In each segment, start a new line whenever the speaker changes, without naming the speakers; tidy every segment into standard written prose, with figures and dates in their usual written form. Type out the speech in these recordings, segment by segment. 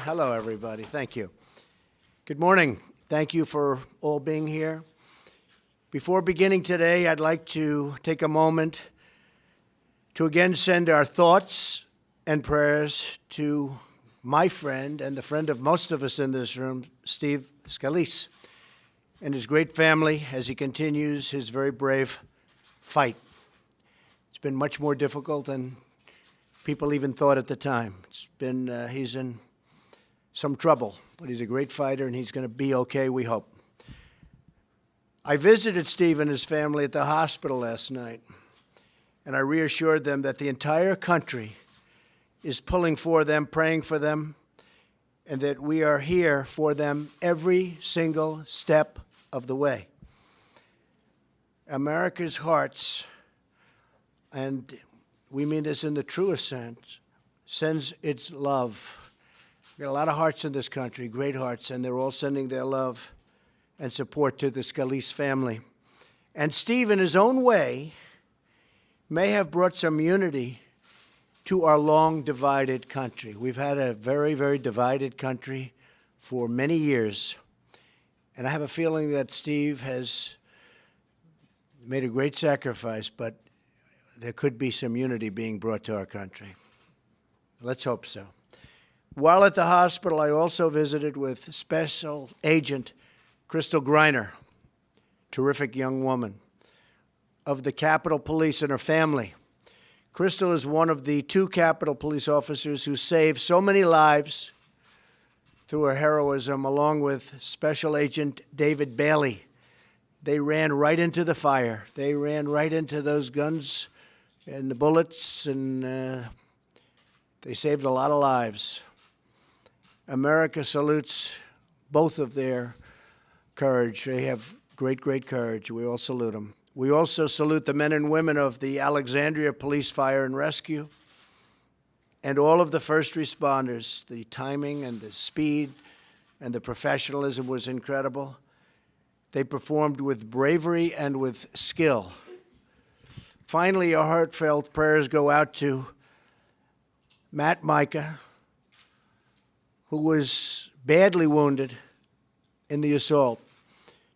Hello, everybody. Thank you. Good morning. Thank you for all being here. Before beginning today, I'd like to take a moment to again send our thoughts and prayers to my friend and the friend of most of us in this room, Steve Scalise, and his great family as he continues his very brave fight. It's been much more difficult than people even thought at the time. He's in some trouble, but he's a great fighter and he's going to be okay, we hope. I visited Steve and his family at the hospital last night, and I reassured them that the entire country is pulling for them, praying for them, and that we are here for them every single step of the way. America's hearts, and we mean this in the truest sense, sends its love. We've got a lot of hearts in this country, great hearts, and they're all sending their love and support to the Scalise family. And Steve, in his own way, may have brought some unity to our long divided country. We've had a very, very divided country for many years. And I have a feeling that Steve has made a great sacrifice, but there could be some unity being brought to our country. Let's hope so. While at the hospital, I also visited with Special Agent Crystal Griner, terrific young woman, of the Capitol Police and her family. Crystal is one of the 2 Capitol Police officers who saved so many lives through her heroism, along with Special Agent David Bailey. They ran right into the fire. They ran right into those guns and the bullets, and they saved a lot of lives. America salutes both of their courage. They have great, great courage. We all salute them. We also salute the men and women of the Alexandria Police Fire and Rescue and all of the first responders. The timing and the speed and the professionalism was incredible. They performed with bravery and with skill. Finally, our heartfelt prayers go out to Matt Micah, who was badly wounded in the assault.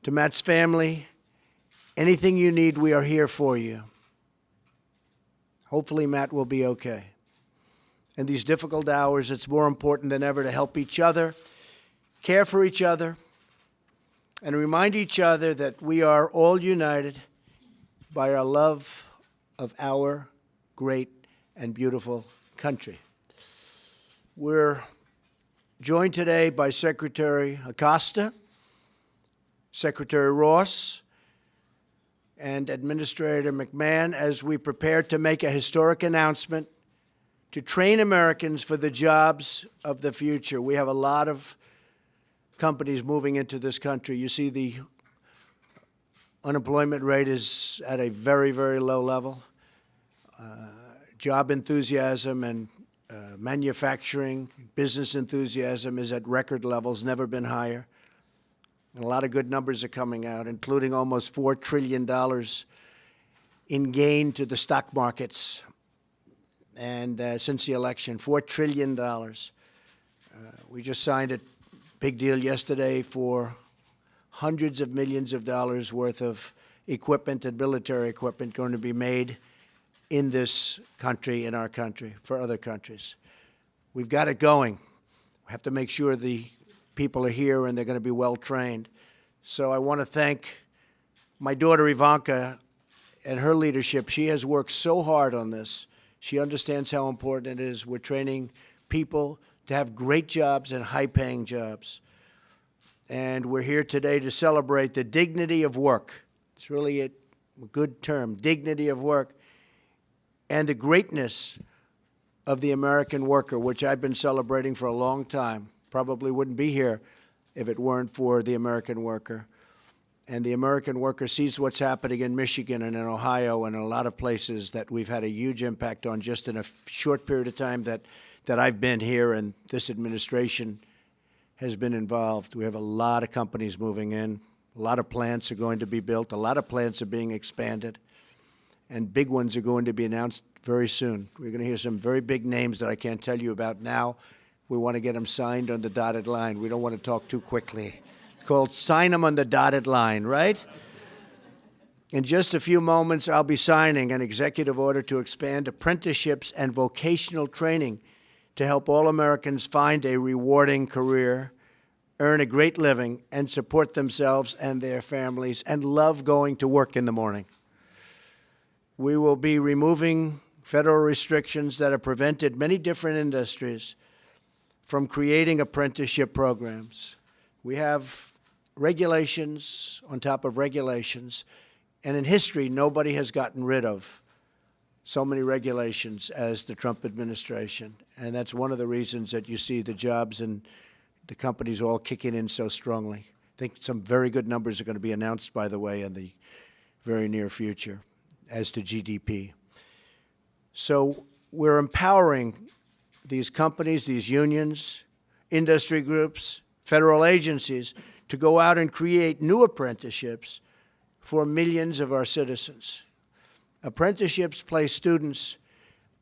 To Matt's family, anything you need, we are here for you. Hopefully, Matt will be okay. In these difficult hours, it's more important than ever to help each other, care for each other, and remind each other that we are all united by our love of our great and beautiful country. We're joined today by Secretary Acosta, Secretary Ross, and Administrator McMahon as we prepare to make a historic announcement to train Americans for the jobs of the future. We have a lot of companies moving into this country. You see the unemployment rate is at a very, very low level. Job enthusiasm and manufacturing, business enthusiasm is at record levels, never been higher. And a lot of good numbers are coming out, including almost $4 trillion in gain to the stock markets. And since the election, $4 trillion. We just signed a big deal yesterday for hundreds of millions of dollars worth of equipment and military equipment going to be made in this country, in our country, for other countries. We've got it going. We have to make sure the people are here and they're going to be well trained. So I want to thank my daughter Ivanka and her leadership. She has worked so hard on this. She understands how important it is. We're training people to have great jobs and high-paying jobs. And we're here today to celebrate the dignity of work. It's really a good term, dignity of work, and the greatness of the American worker, which I've been celebrating for a long time. Probably wouldn't be here if it weren't for the American worker. And the American worker sees what's happening in Michigan and in Ohio and in a lot of places that we've had a huge impact on just in a short period of time that I've been here and this administration has been involved. We have a lot of companies moving in. A lot of plants are going to be built. A lot of plants are being expanded. And big ones are going to be announced very soon. We're going to hear some very big names that I can't tell you about now, We want to get them signed on the dotted line. We don't want to talk too quickly. It's called sign them on the dotted line, right? In just a few moments, I'll be signing an executive order to expand apprenticeships and vocational training to help all Americans find a rewarding career, earn a great living, and support themselves and their families, and love going to work in the morning. We will be removing federal restrictions that have prevented many different industries from creating apprenticeship programs. We have regulations on top of regulations, and in history, nobody has gotten rid of so many regulations as the Trump administration. And that's one of the reasons that you see the jobs and the companies all kicking in so strongly. I think some very good numbers are going to be announced, by the way, in the very near future as to GDP. So we're empowering these companies, these unions, industry groups, federal agencies to go out and create new apprenticeships for millions of our citizens. Apprenticeships place students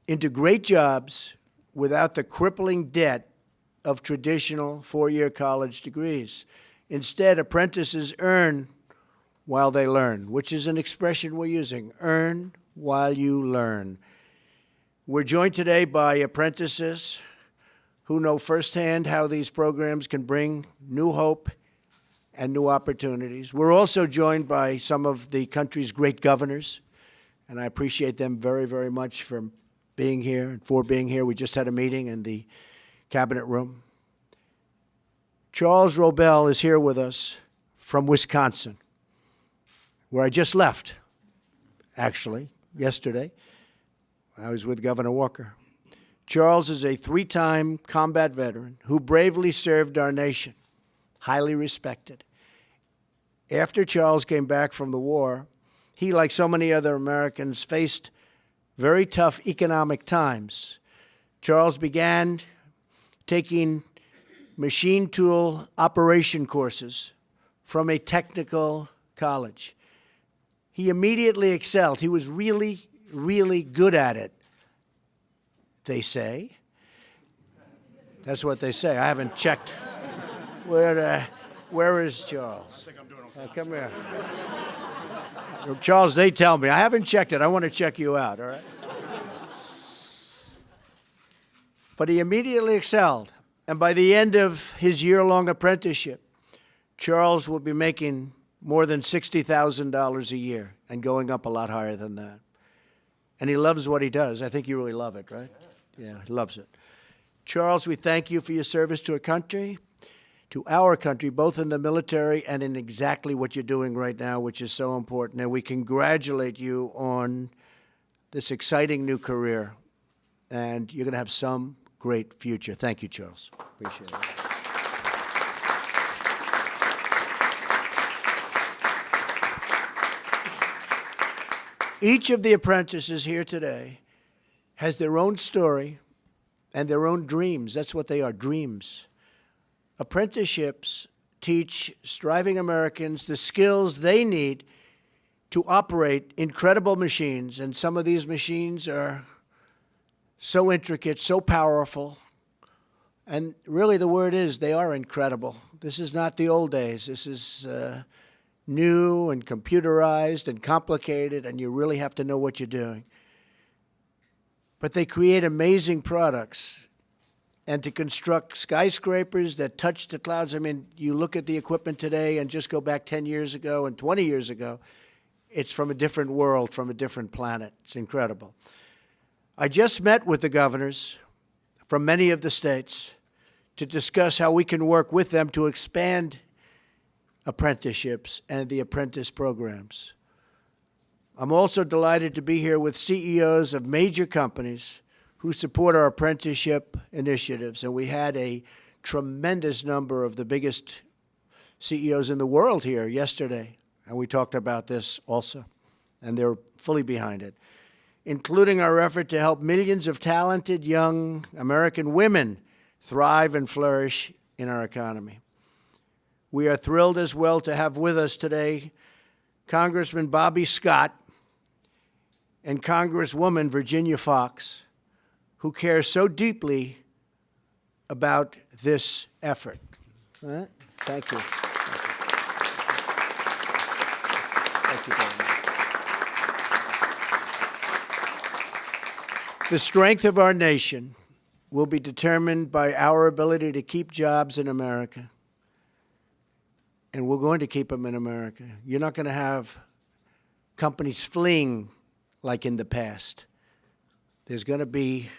into great jobs without the crippling debt of traditional four-year college degrees. Instead, apprentices earn while they learn, which is an expression we're using, earn while you learn. We're joined today by apprentices who know firsthand how these programs can bring new hope and new opportunities. We're also joined by some of the country's great governors, and I appreciate them very, very much for being here and for being here. We just had a meeting in the cabinet room. Charles Robel is here with us from Wisconsin, where I just left, actually, yesterday. I was with Governor Walker. Charles is a three-time combat veteran who bravely served our nation, highly respected. After Charles came back from the war, he, like so many other Americans, faced very tough economic times. Charles began taking machine tool operation courses from a technical college. He immediately excelled. He was really, really good at it, they say. That's what they say. I haven't checked. Where is Charles?
I think I'm doing okay.
Come here. Charles, they tell me. I haven't checked it. I want to check you out, all right? But he immediately excelled. And by the end of his year-long apprenticeship, Charles will be making more than $60,000 a year and going up a lot higher than that. And he loves what he does. I think you really love it, right? Yeah, he loves it. Charles, we thank you for your service to our country, both in the military and in exactly what you're doing right now, which is so important. And we congratulate you on this exciting new career. And you're going to have some great future. Thank you, Charles. Appreciate it. Each of the apprentices here today has their own story and their own dreams. That's what they are, dreams. Apprenticeships teach striving Americans the skills they need to operate incredible machines, and some of these machines are so intricate, so powerful, and really the word is they are incredible. This is not the old days. This is new and computerized and complicated, and you really have to know what you're doing. But they create amazing products. And to construct skyscrapers that touch the clouds, I mean, you look at the equipment today and just go back 10 years ago and 20 years ago, it's from a different world, from a different planet. It's incredible. I just met with the governors from many of the states to discuss how we can work with them to expand apprenticeships and the apprentice programs. I'm also delighted to be here with CEOs of major companies who support our apprenticeship initiatives. And we had a tremendous number of the biggest CEOs in the world here yesterday. And we talked about this also. And they're fully behind it, including our effort to help millions of talented young American women thrive and flourish in our economy. We are thrilled as well to have with us today Congressman Bobby Scott and Congresswoman Virginia Foxx, who care so deeply about this effort. All right? Thank you. Thank you very much. The strength of our nation will be determined by our ability to keep jobs in America. And we're going to keep them in America. You're not going to have companies fleeing like in the past. There's going to be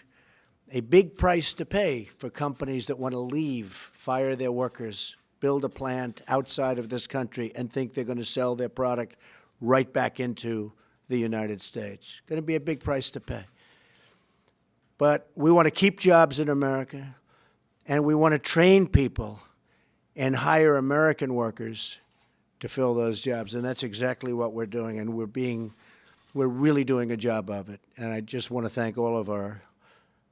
a big price to pay for companies that want to leave, fire their workers, build a plant outside of this country, and think they're going to sell their product right back into the United States. Going to be a big price to pay. But we want to keep jobs in America, and we want to train people and hire American workers to fill those jobs. And that's exactly what we're doing, and we're really doing a job of it. And I just want to thank all of our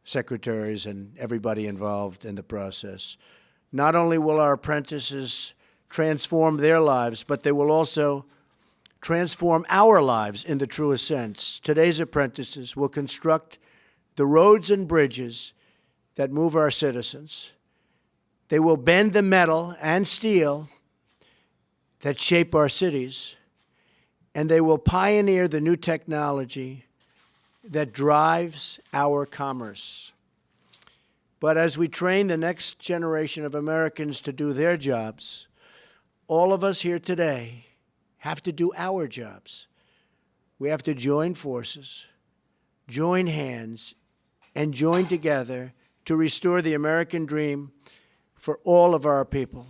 secretaries and everybody involved in the process. Not only will our apprentices transform their lives, but they will also transform our lives in the truest sense. Today's apprentices will construct the roads and bridges that move our citizens. They will bend the metal and steel that shape our cities, and they will pioneer the new technology that drives our commerce. But as we train the next generation of Americans to do their jobs, all of us here today have to do our jobs. We have to join forces, join hands, and join together to restore the American dream for all of our people.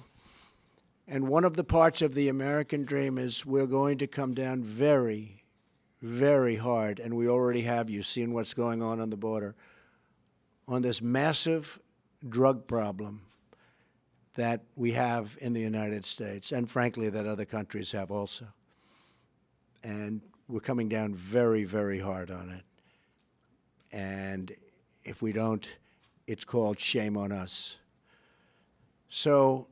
And one of the parts of the American dream is we're going to come down very, very hard, and we already have. You've seen what's going on the border, on this massive drug problem that we have in the United States, and frankly, that other countries have also. And we're coming down very, very hard on it. And if we don't, it's called shame on us. So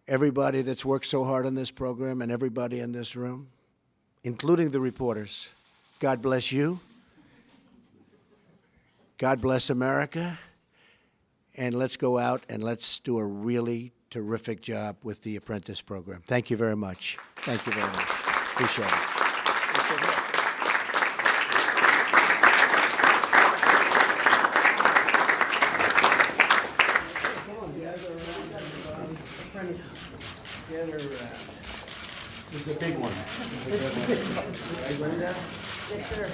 everybody that's worked so hard on this program and everybody in this room, including the reporters, God bless you. God bless America. And let's go out and let's do a really terrific job with the Apprentice program. Thank you very much. Thank you very much. Appreciate it. This is a big one. Right, Linda?
Yes, sir.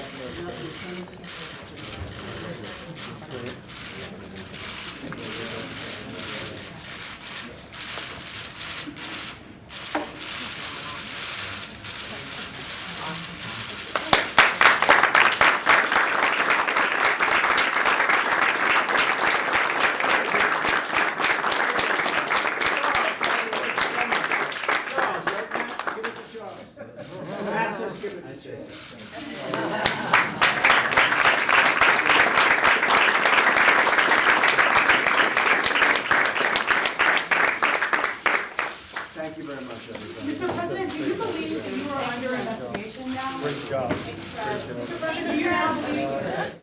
Thank you very much, everybody.
Mr. President, do you believe that you are under investigation now?
Great job.
Mr. President, do you now believe